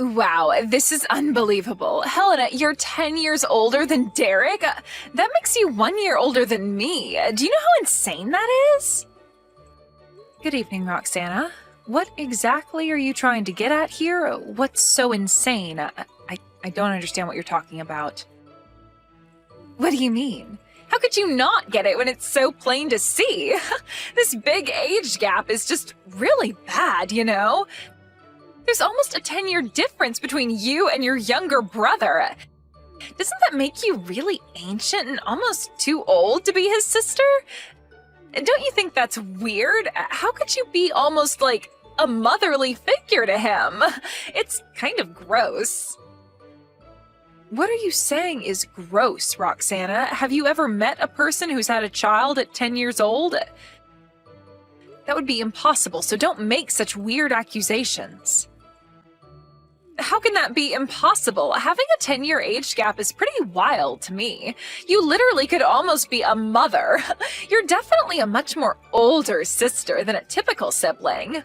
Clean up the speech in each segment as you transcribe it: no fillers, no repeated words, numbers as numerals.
Wow, this is unbelievable. Helena, you're 10 years older than Derek? That makes you 1 year older than me. Do you know how insane that is? Good evening, Roxana. What exactly are you trying to get at here? What's so insane? I don't understand what you're talking about. What do you mean? How could you not get it when it's so plain to see? This big age gap is just really bad, you know? There's almost a 10-year difference between you and your younger brother. Doesn't that make you really ancient and almost too old to be his sister? Don't you think that's weird? How could you be almost like a motherly figure to him? It's kind of gross. What are you saying is gross, Roxana? Have you ever met a person who's had a child at 10 years old? That would be impossible, so don't make such weird accusations. How can that be impossible? Having a 10-year age gap is pretty wild to me. You literally could almost be a mother. You're definitely a much more older sister than a typical sibling.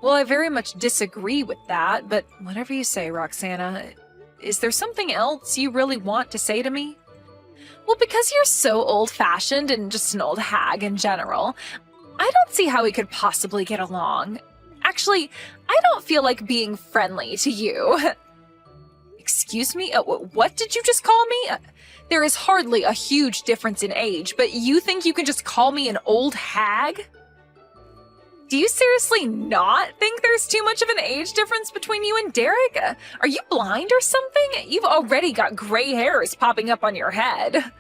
Well, I very much disagree with that, but whatever you say, Roxana. Is there something else you really want to say to me? Well, because you're so old-fashioned and just an old hag in general, I don't see how we could possibly get along. Actually, I don't feel like being friendly to you. Excuse me? What did you just call me? There is hardly a huge difference in age, but you think you can just call me an old hag? Do you seriously not think there's too much of an age difference between you and Derek? Are you blind or something? You've already got gray hairs popping up on your head.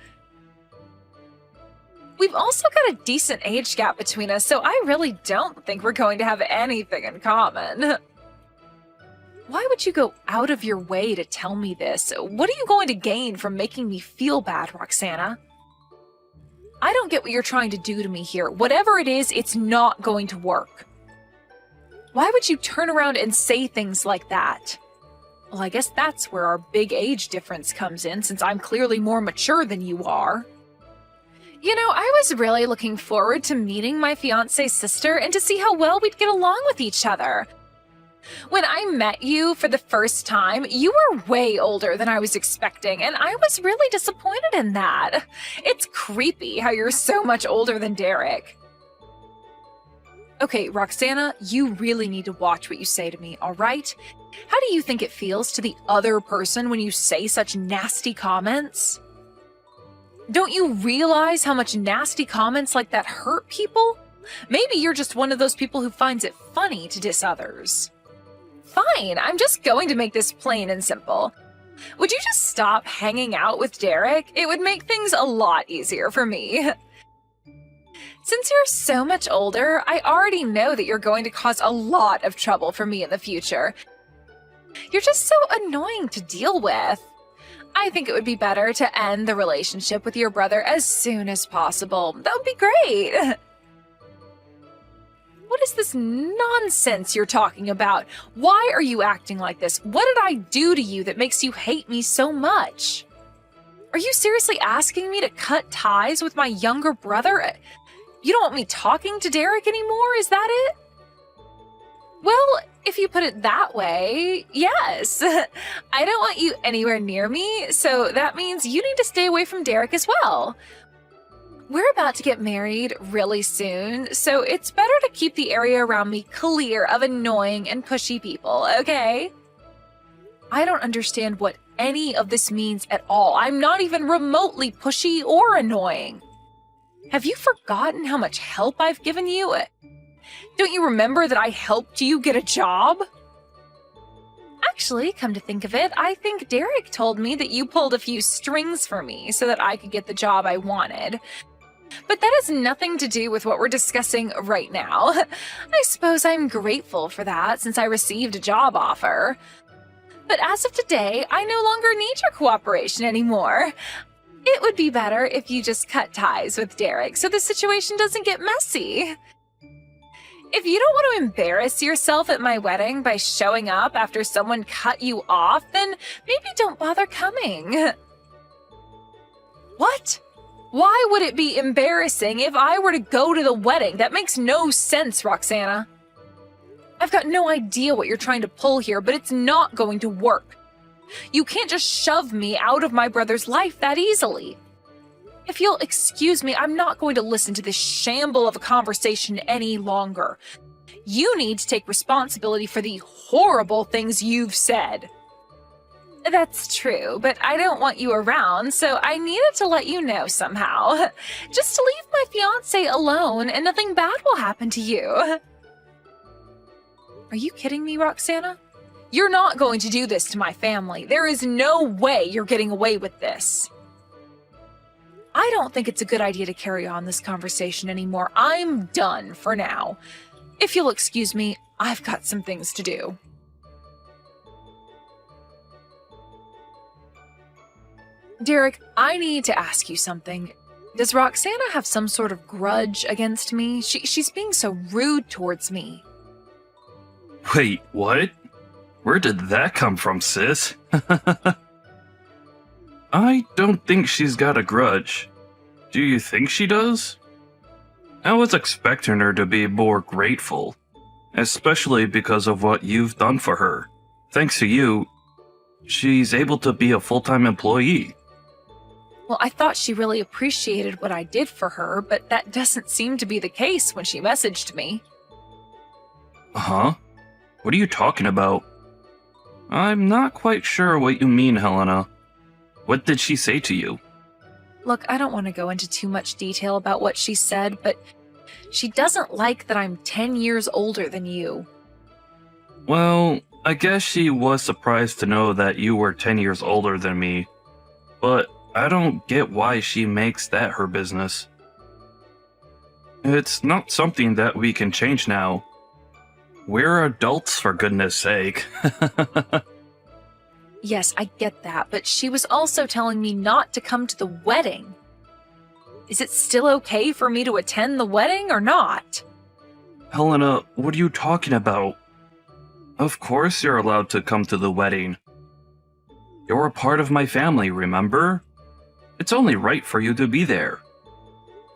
We've also got a decent age gap between us, so I really don't think we're going to have anything in common. Why would you go out of your way to tell me this? What are you going to gain from making me feel bad, Roxana? I don't get what you're trying to do to me here. Whatever it is, it's not going to work. Why would you turn around and say things like that? Well, I guess that's where our big age difference comes in, since I'm clearly more mature than you are. You know, I was really looking forward to meeting my fiancé's sister and to see how well we'd get along with each other. When I met you for the first time, you were way older than I was expecting, and I was really disappointed in that. It's creepy how you're so much older than Derek. Okay, Roxana, you really need to watch what you say to me, all right? How do you think it feels to the other person when you say such nasty comments? Don't you realize how much nasty comments like that hurt people? Maybe you're just one of those people who finds it funny to diss others. Fine, I'm just going to make this plain and simple. Would you just stop hanging out with Derek? It would make things a lot easier for me. Since you're so much older, I already know that you're going to cause a lot of trouble for me in the future. You're just so annoying to deal with. I think it would be better to end the relationship with your brother as soon as possible. That would be great. What is this nonsense you're talking about? Why are you acting like this? What did I do to you that makes you hate me so much? Are you seriously asking me to cut ties with my younger brother? You don't want me talking to Derek anymore, is that it? Well, if you put it that way, yes. I don't want you anywhere near me, so that means you need to stay away from Derek as well. We're about to get married really soon, so it's better to keep the area around me clear of annoying and pushy people, okay? I don't understand what any of this means at all. I'm not even remotely pushy or annoying. Have you forgotten how much help I've given you? Don't you remember that I helped you get a job? Actually, come to think of it, I think Derek told me that you pulled a few strings for me so that I could get the job I wanted. But that has nothing to do with what we're discussing right now. I suppose I'm grateful for that since I received a job offer. But as of today, I no longer need your cooperation anymore. It would be better if you just cut ties with Derek so the situation doesn't get messy. If you don't want to embarrass yourself at my wedding by showing up after someone cut you off, then maybe don't bother coming. What? Why would it be embarrassing if I were to go to the wedding? That makes no sense, Roxana. I've got no idea what you're trying to pull here, but it's not going to work. You can't just shove me out of my brother's life that easily. If you'll excuse me, I'm not going to listen to this shamble of a conversation any longer. You need to take responsibility for the horrible things you've said. That's true, but I don't want you around, so I needed to let you know somehow. Just to leave my fiancé alone and nothing bad will happen to you. Are you kidding me, Roxana? You're not going to do this to my family. There is no way you're getting away with this. I don't think it's a good idea to carry on this conversation anymore. I'm done for now. If you'll excuse me, I've got some things to do. Derek, I need to ask you something. Does Roxana have some sort of grudge against me? She's being so rude towards me. Wait, what? Where did that come from, sis? I don't think she's got a grudge. Do you think she does? I was expecting her to be more grateful, especially because of what you've done for her. Thanks to you, she's able to be a full-time employee. Well, I thought she really appreciated what I did for her, but that doesn't seem to be the case when she messaged me. Huh? What are you talking about? I'm not quite sure what you mean, Helena. What did she say to you? Look, I don't want to go into too much detail about what she said, but she doesn't like that I'm 10 years older than you. Well, I guess she was surprised to know that you were 10 years older than me, but I don't get why she makes that her business. It's not something that we can change now. We're adults, for goodness sake. Yes, I get that, but she was also telling me not to come to the wedding. Is it still okay for me to attend the wedding or not? Helena, what are you talking about? Of course you're allowed to come to the wedding. You're a part of my family, remember? It's only right for you to be there.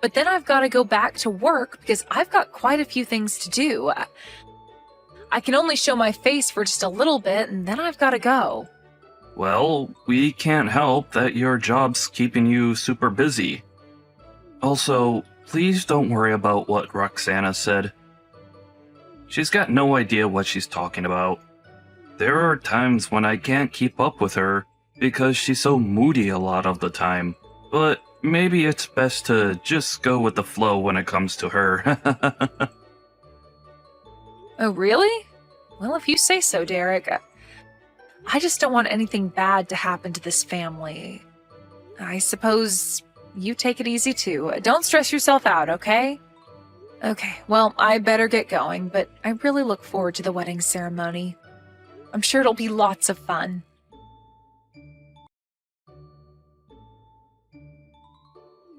But then I've got to go back to work because I've got quite a few things to do. I can only show my face for just a little bit and then I've got to go. Well, we can't help that your job's keeping you super busy. Also, please don't worry about what Roxana said. She's got no idea what she's talking about. There are times when I can't keep up with her because she's so moody a lot of the time. But maybe it's best to just go with the flow when it comes to her. Oh, really? Well, if you say so, Derek. I just don't want anything bad to happen to this family. I suppose you take it easy too. Don't stress yourself out, okay? Okay, well, I better get going, but I really look forward to the wedding ceremony. I'm sure it'll be lots of fun.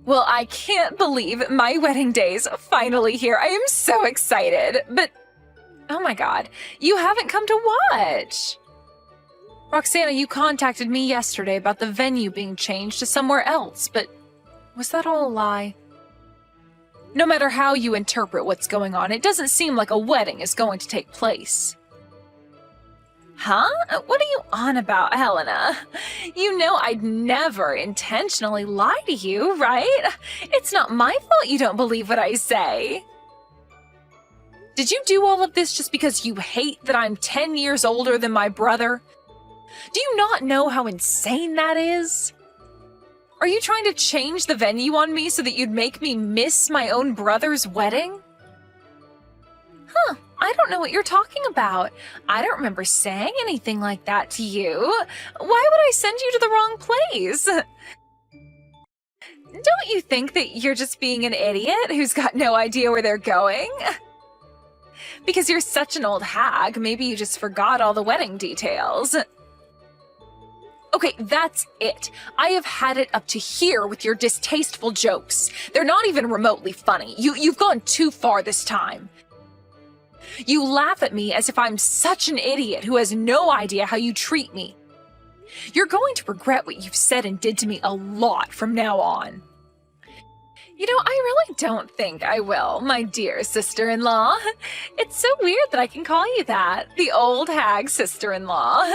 Well, I can't believe my wedding day's finally here. I am so excited, but oh my god, you haven't come to watch! Roxana, you contacted me yesterday about the venue being changed to somewhere else, but was that all a lie? No matter how you interpret what's going on, it doesn't seem like a wedding is going to take place. Huh? What are you on about, Helena? You know I'd never intentionally lie to you, right? It's not my fault you don't believe what I say. Did you do all of this just because you hate that I'm 10 years older than my brother? Do you not know how insane that is? Are you trying to change the venue on me so that you'd make me miss my own brother's wedding? Huh, I don't know what you're talking about. I don't remember saying anything like that to you. Why would I send you to the wrong place? Don't you think that you're just being an idiot who's got no idea where they're going? Because you're such an old hag, maybe you just forgot all the wedding details. Okay, that's it. I have had it up to here with your distasteful jokes. They're not even remotely funny. You've gone too far this time. You laugh at me as if I'm such an idiot who has no idea how you treat me. You're going to regret what you've said and did to me a lot from now on. I really don't think I will, my dear sister-in-law. It's so weird that I can call you that, the old hag sister-in-law.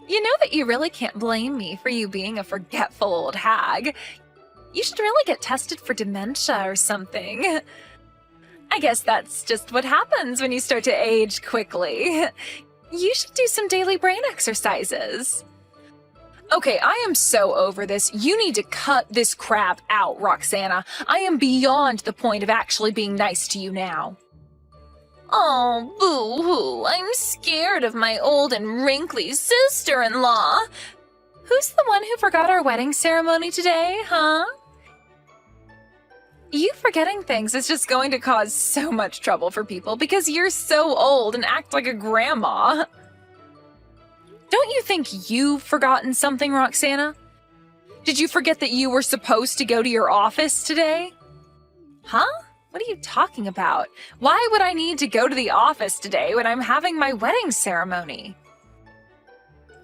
You know that you really can't blame me for you being a forgetful old hag. You should really get tested for dementia or something. I guess that's just what happens when you start to age quickly. You should do some daily brain exercises. Okay, I am so over this. You need to cut this crap out, Roxana. I am beyond the point of actually being nice to you now. Oh, boo-hoo. I'm scared of my old and wrinkly sister-in-law. Who's the one who forgot our wedding ceremony today, huh? You forgetting things is just going to cause so much trouble for people because you're so old and act like a grandma. Don't you think you've forgotten something, Roxana? Did you forget that you were supposed to go to your office today? Huh? What are you talking about? Why would I need to go to the office today when I'm having my wedding ceremony?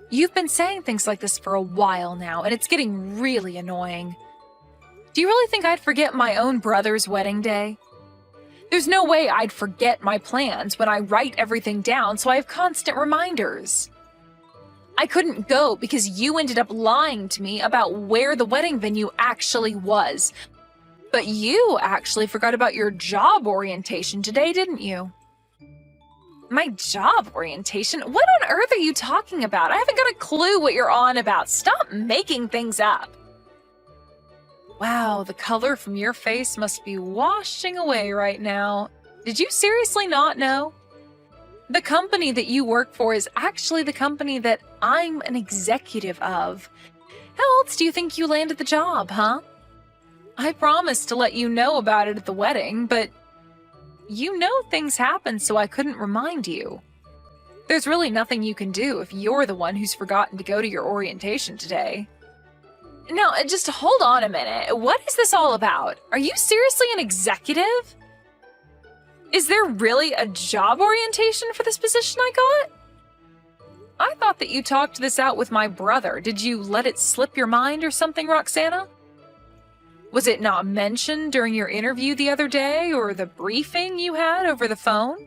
You've been saying things like this for a while now, and it's getting really annoying. Do you really think I'd forget my own brother's wedding day? There's no way I'd forget my plans when I write everything down so I have constant reminders. I couldn't go because you ended up lying to me about where the wedding venue actually was. But you actually forgot about your job orientation today, didn't you? My job orientation? What on earth are you talking about? I haven't got a clue what you're on about. Stop making things up. Wow, the color from your face must be washing away right now. Did you seriously not know? The company that you work for is actually the company that I'm an executive of. How else do you think you landed the job, huh? I promised to let you know about it at the wedding, but you know things happen, so I couldn't remind you. There's really nothing you can do if you're the one who's forgotten to go to your orientation today. Now, just hold on a minute. What is this all about? Are you seriously an executive? Is there really a job orientation for this position I got? I thought that you talked this out with my brother. Did you let it slip your mind or something, Roxana? Was it not mentioned during your interview the other day or the briefing you had over the phone?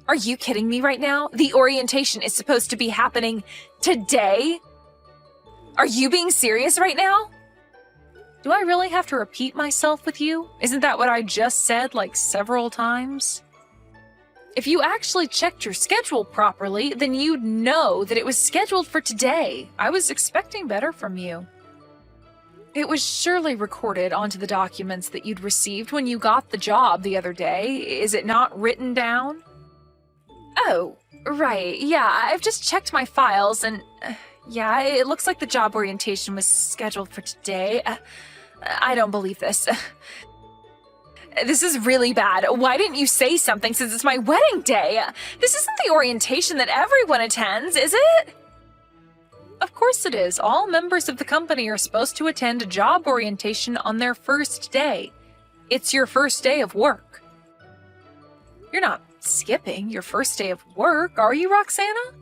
Are you kidding me right now? The orientation is supposed to be happening today? Are you being serious right now? Do I really have to repeat myself with you? Isn't that what I just said like several times? If you actually checked your schedule properly, then you'd know that it was scheduled for today. I was expecting better from you. It was surely recorded onto the documents that you'd received when you got the job the other day. Is it not written down? Oh, right. Yeah, I've just checked my files and... yeah, it looks like the job orientation was scheduled for today. I don't believe this. This is really bad. Why didn't you say something since it's my wedding day? This isn't the orientation that everyone attends, is it? Of course it is. All members of the company are supposed to attend a job orientation on their first day. It's your first day of work. You're not skipping your first day of work, are you, Roxana?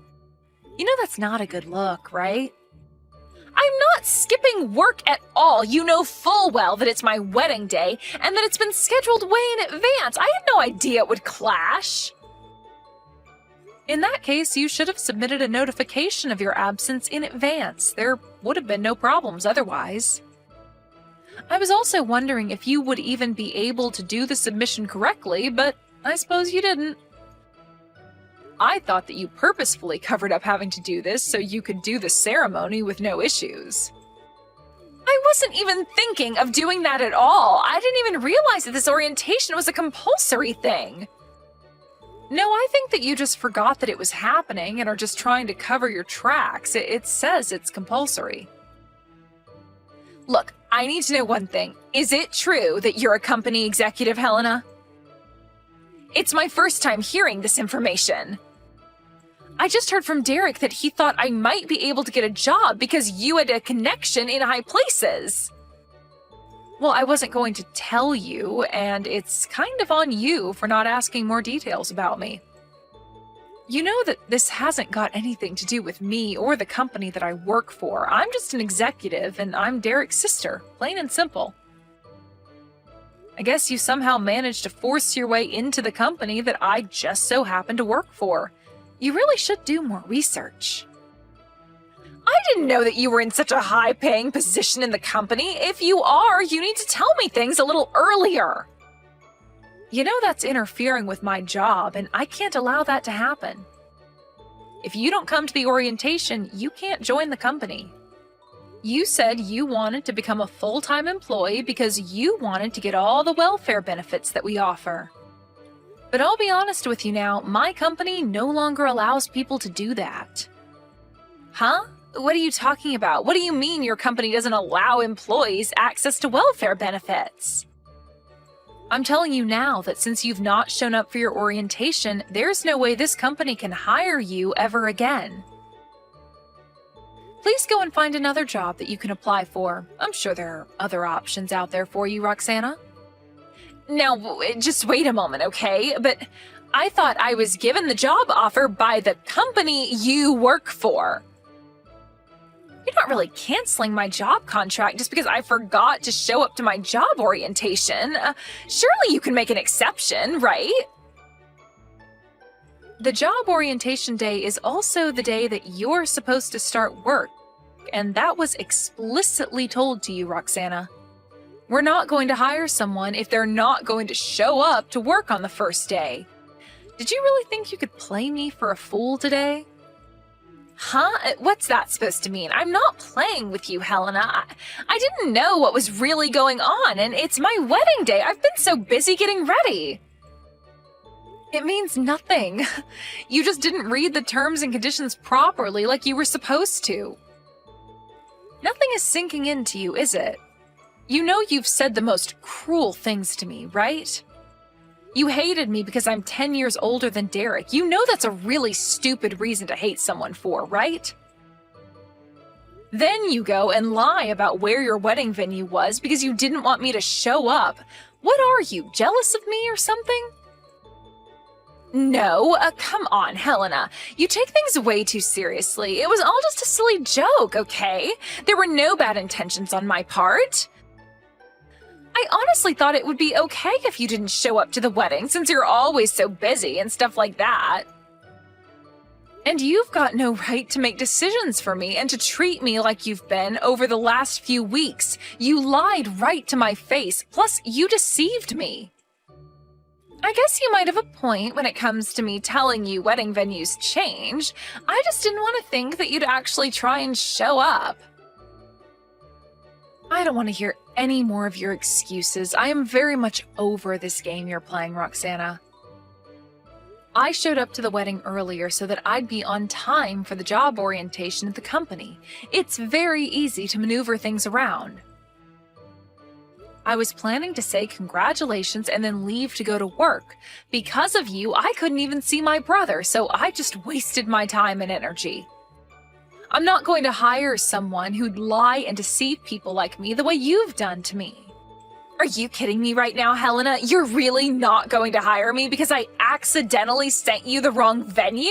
You know that's not a good look, right? I'm not skipping work at all. You know full well that it's my wedding day and that it's been scheduled way in advance. I had no idea it would clash. In that case, you should have submitted a notification of your absence in advance. There would have been no problems otherwise. I was also wondering if you would even be able to do the submission correctly, but I suppose you didn't. I thought that you purposefully covered up having to do this so you could do the ceremony with no issues. I wasn't even thinking of doing that at all. I didn't even realize that this orientation was a compulsory thing. No, I think that you just forgot that it was happening and are just trying to cover your tracks. It says it's compulsory. Look, I need to know one thing. Is it true that you're a company executive, Helena? It's my first time hearing this information. I just heard from Derek that he thought I might be able to get a job because you had a connection in high places. Well, I wasn't going to tell you, and it's kind of on you for not asking more details about me. You know that this hasn't got anything to do with me or the company that I work for. I'm just an executive, and I'm Derek's sister, plain and simple. I guess you somehow managed to force your way into the company that I just so happen to work for. You really should do more research. I didn't know that you were in such a high-paying position in the company. If you are, you need to tell me things a little earlier. You know that's interfering with my job, and I can't allow that to happen. If you don't come to the orientation, you can't join the company. You said you wanted to become a full-time employee because you wanted to get all the welfare benefits that we offer. But I'll be honest with you now, my company no longer allows people to do that. Huh? What are you talking about? What do you mean your company doesn't allow employees access to welfare benefits? I'm telling you now that since you've not shown up for your orientation, there's no way this company can hire you ever again. Please go and find another job that you can apply for. I'm sure there are other options out there for you, Roxana. Now, just wait a moment, okay? But I thought I was given the job offer by the company you work for. You're not really canceling my job contract just because I forgot to show up to my job orientation. Surely you can make an exception, right? The job orientation day is also the day that you're supposed to start work, and that was explicitly told to you, Roxana. We're not going to hire someone if they're not going to show up to work on the first day. Did you really think you could play me for a fool today? Huh? What's that supposed to mean? I'm not playing with you, Helena. I didn't know what was really going on, and it's my wedding day. I've been so busy getting ready. It means nothing. You just didn't read the terms and conditions properly like you were supposed to. Nothing is sinking into you, is it? You know you've said the most cruel things to me, right? You hated me because I'm 10 years older than Derek. You know that's a really stupid reason to hate someone for, right? Then you go and lie about where your wedding venue was because you didn't want me to show up. What are you, jealous of me or something? No, come on, Helena. You take things way too seriously. It was all just a silly joke, okay? There were no bad intentions on my part. I honestly thought it would be okay if you didn't show up to the wedding since you're always so busy and stuff like that. And you've got no right to make decisions for me and to treat me like you've been over the last few weeks. You lied right to my face, plus you deceived me. I guess you might have a point when it comes to me telling you wedding venues change. I just didn't want to think that you'd actually try and show up. I don't want to hear any more of your excuses. I am very much over this game you're playing, Roxana. I showed up to the wedding earlier so that I'd be on time for the job orientation at the company. It's very easy to maneuver things around. I was planning to say congratulations and then leave to go to work. Because of you, I couldn't even see my brother, so I just wasted my time and energy. I'm not going to hire someone who'd lie and deceive people like me the way you've done to me. Are you kidding me right now, Helena? You're really not going to hire me because I accidentally sent you the wrong venue?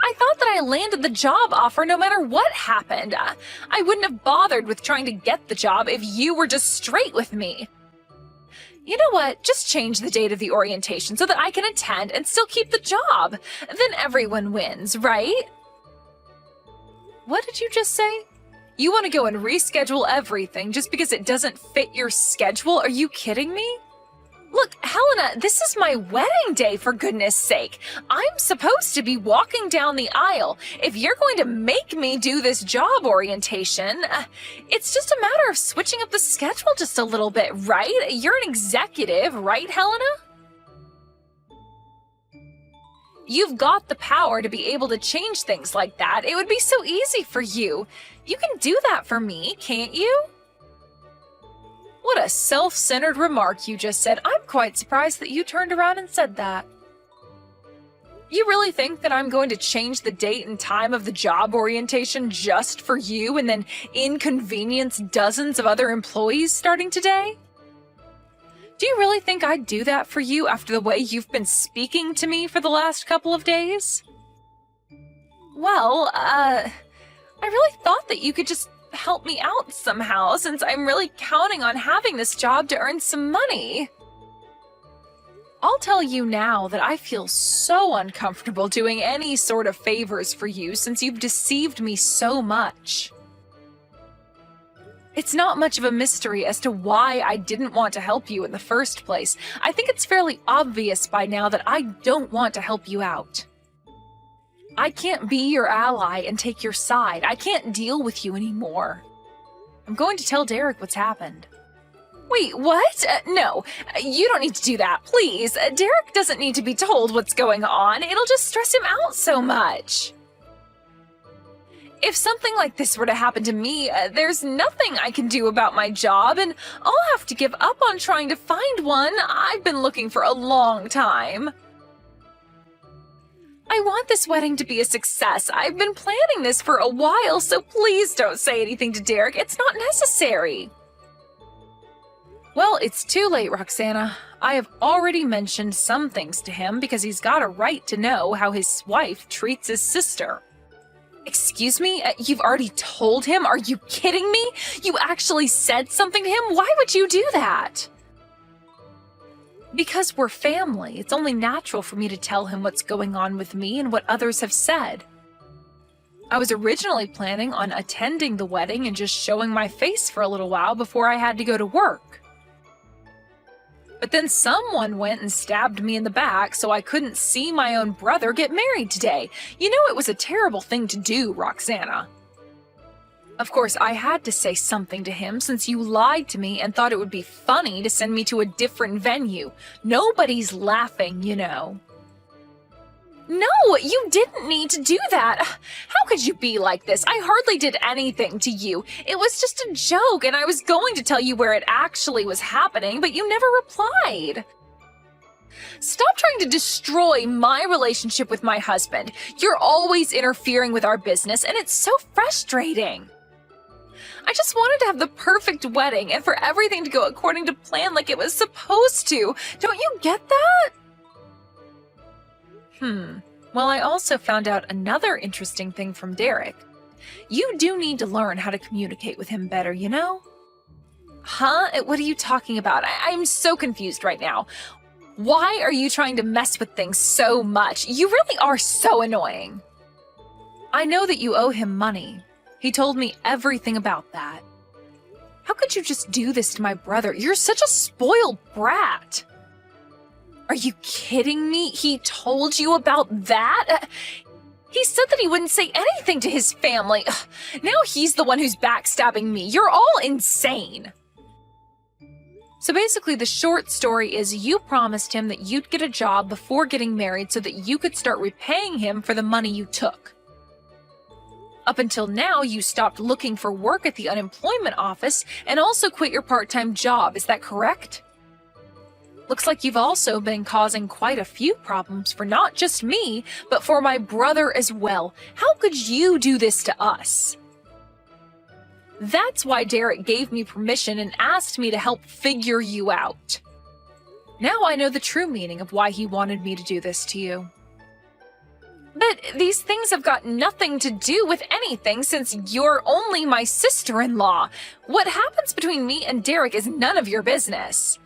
I thought that I landed the job offer no matter what happened. I wouldn't have bothered with trying to get the job if you were just straight with me. You know what? Just change the date of the orientation so that I can attend and still keep the job. Then everyone wins, right? What did you just say? You want to go and reschedule everything just because it doesn't fit your schedule? Are you kidding me? Look, Helena, this is my wedding day, for goodness sake. I'm supposed to be walking down the aisle. If you're going to make me do this job orientation, it's just a matter of switching up the schedule just a little bit, right? You're an executive, right, Helena? You've got the power to be able to change things like that. It would be so easy for you. You can do that for me, can't you? What a self-centered remark you just said. I'm quite surprised that you turned around and said that. You really think that I'm going to change the date and time of the job orientation just for you and then inconvenience dozens of other employees starting today? Do you really think I'd do that for you after the way you've been speaking to me for the last couple of days? Well, I really thought that you could just help me out somehow, since I'm really counting on having this job to earn some money. I'll tell you now that I feel so uncomfortable doing any sort of favors for you since you've deceived me so much. It's not much of a mystery as to why I didn't want to help you in the first place. I think it's fairly obvious by now that I don't want to help you out. I can't be your ally and take your side. I can't deal with you anymore. I'm going to tell Derek what's happened. Wait, what? No, you don't need to do that, please. Derek doesn't need to be told what's going on. It'll just stress him out so much. If something like this were to happen to me, there's nothing I can do about my job, and I'll have to give up on trying to find one. I've been looking for a long time. I want this wedding to be a success. I've been planning this for a while, so please don't say anything to Derek. It's not necessary. Well, it's too late, Roxana. I have already mentioned some things to him because he's got a right to know how his wife treats his sister. Excuse me? You've already told him? Are you kidding me? You actually said something to him? Why would you do that? Because we're family. It's only natural for me to tell him what's going on with me and what others have said. I was originally planning on attending the wedding and just showing my face for a little while before I had to go to work. But then someone went and stabbed me in the back, so I couldn't see my own brother get married today. You know, it was a terrible thing to do, Roxana. Of course, I had to say something to him since you lied to me and thought it would be funny to send me to a different venue. Nobody's laughing, you know. No, you didn't need to do that. How could you be like this? I hardly did anything to you. It was just a joke, and I was going to tell you where it actually was happening, but you never replied. Stop trying to destroy my relationship with my husband. You're always interfering with our business, and it's so frustrating. I just wanted to have the perfect wedding and for everything to go according to plan like it was supposed to. Don't you get that? Well, I also found out another interesting thing from Derek. You do need to learn how to communicate with him better, you know? Huh? What are you talking about? I'm so confused right now. Why are you trying to mess with things so much? You really are so annoying. I know that you owe him money. He told me everything about that. How could you just do this to my brother? You're such a spoiled brat. Are you kidding me? He told you about that? He said that he wouldn't say anything to his family. Ugh, now he's the one who's backstabbing me. You're all insane. So basically, the short story is you promised him that you'd get a job before getting married so that you could start repaying him for the money you took. Up until now, you stopped looking for work at the unemployment office and also quit your part-time job. Is that correct? Looks like you've also been causing quite a few problems for not just me, but for my brother as well. How could you do this to us? That's why Derek gave me permission and asked me to help figure you out. Now I know the true meaning of why he wanted me to do this to you. But these things have got nothing to do with anything since you're only my sister-in-law. What happens between me and Derek is none of your business.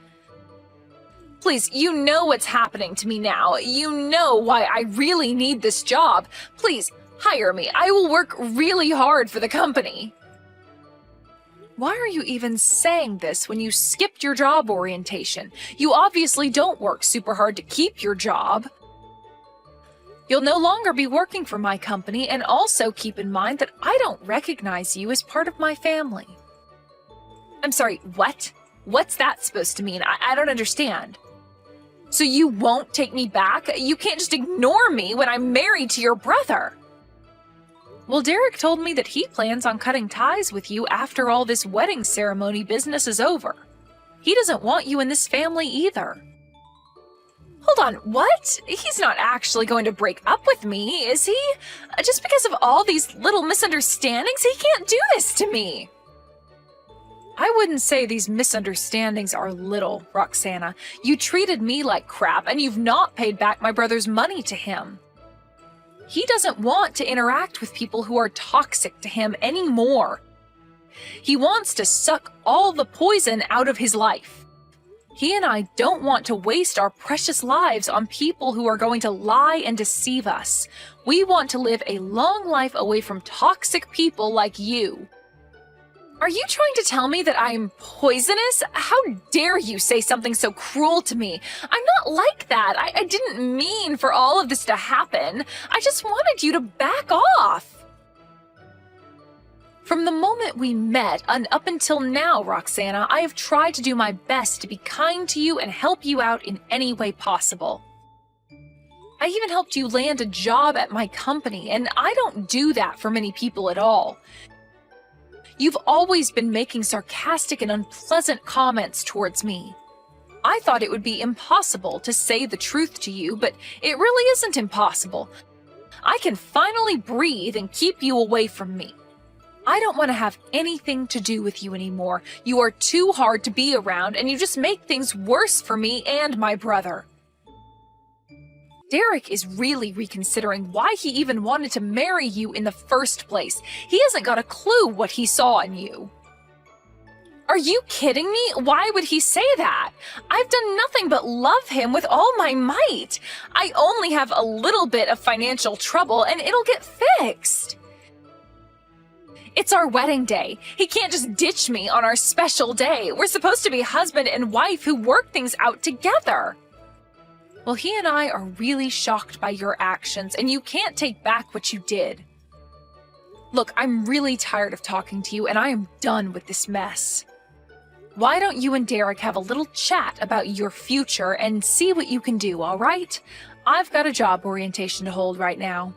Please, you know what's happening to me now. You know why I really need this job. Please, hire me. I will work really hard for the company. Why are you even saying this when you skipped your job orientation? You obviously don't work super hard to keep your job. You'll no longer be working for my company, and also keep in mind that I don't recognize you as part of my family. I'm sorry, what? What's that supposed to mean? I don't understand. So you won't take me back? You can't just ignore me when I'm married to your brother. Well, Derek told me that he plans on cutting ties with you after all this wedding ceremony business is over. He doesn't want you in this family either. Hold on, what? He's not actually going to break up with me, is he? Just because of all these little misunderstandings, he can't do this to me. I wouldn't say these misunderstandings are little, Roxana. You treated me like crap, and you've not paid back my brother's money to him. He doesn't want to interact with people who are toxic to him anymore. He wants to suck all the poison out of his life. He and I don't want to waste our precious lives on people who are going to lie and deceive us. We want to live a long life away from toxic people like you. Are you trying to tell me that I'm poisonous? How dare you say something so cruel to me? I'm not like that. I didn't mean for all of this to happen. I just wanted you to back off. From the moment we met and up until now, Roxana, I have tried to do my best to be kind to you and help you out in any way possible. I even helped you land a job at my company, and I don't do that for many people at all. You've always been making sarcastic and unpleasant comments towards me. I thought it would be impossible to say the truth to you, but it really isn't impossible. I can finally breathe and keep you away from me. I don't want to have anything to do with you anymore. You are too hard to be around, and you just make things worse for me and my brother. Derek is really reconsidering why he even wanted to marry you in the first place. He hasn't got a clue what he saw in you. Are you kidding me? Why would he say that? I've done nothing but love him with all my might. I only have a little bit of financial trouble, and it'll get fixed. It's our wedding day. He can't just ditch me on our special day. We're supposed to be husband and wife who work things out together. Well, he and I are really shocked by your actions, and you can't take back what you did. Look, I'm really tired of talking to you, and I am done with this mess. Why don't you and Derek have a little chat about your future and see what you can do, all right? I've got a job orientation to hold right now.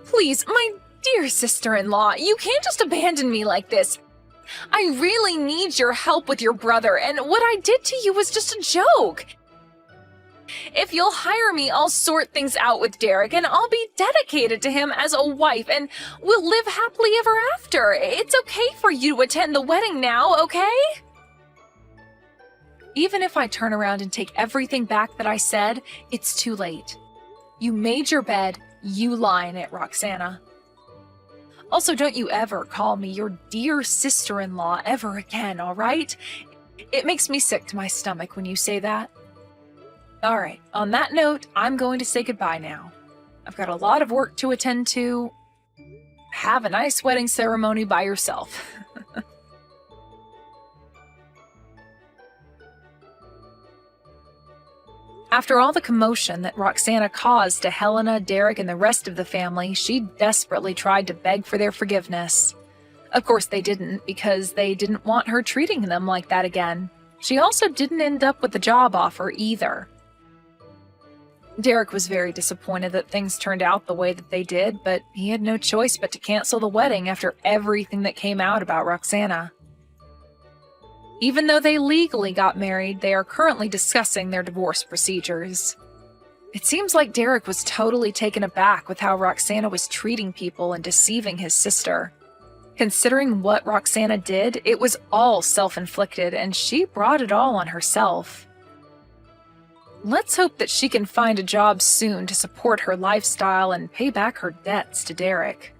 Please, my dear sister-in-law, you can't just abandon me like this. I really need your help with your brother, and what I did to you was just a joke. If you'll hire me, I'll sort things out with Derek, and I'll be dedicated to him as a wife, and we'll live happily ever after. It's okay for you to attend the wedding now, okay? Even if I turn around and take everything back that I said, it's too late. You made your bed, you lie in it, Roxana. Also, don't you ever call me your dear sister-in-law ever again, all right? It makes me sick to my stomach when you say that. All right, on that note, I'm going to say goodbye now. I've got a lot of work to attend to. Have a nice wedding ceremony by yourself. After all the commotion that Roxana caused to Helena, Derek, and the rest of the family, she desperately tried to beg for their forgiveness. Of course they didn't, because they didn't want her treating them like that again. She also didn't end up with the job offer either. Derek was very disappointed that things turned out the way that they did, but he had no choice but to cancel the wedding after everything that came out about Roxana. Even though they legally got married, they are currently discussing their divorce procedures. It seems like Derek was totally taken aback with how Roxana was treating people and deceiving his sister. Considering what Roxana did, it was all self-inflicted, and she brought it all on herself. Let's hope that she can find a job soon to support her lifestyle and pay back her debts to Derek.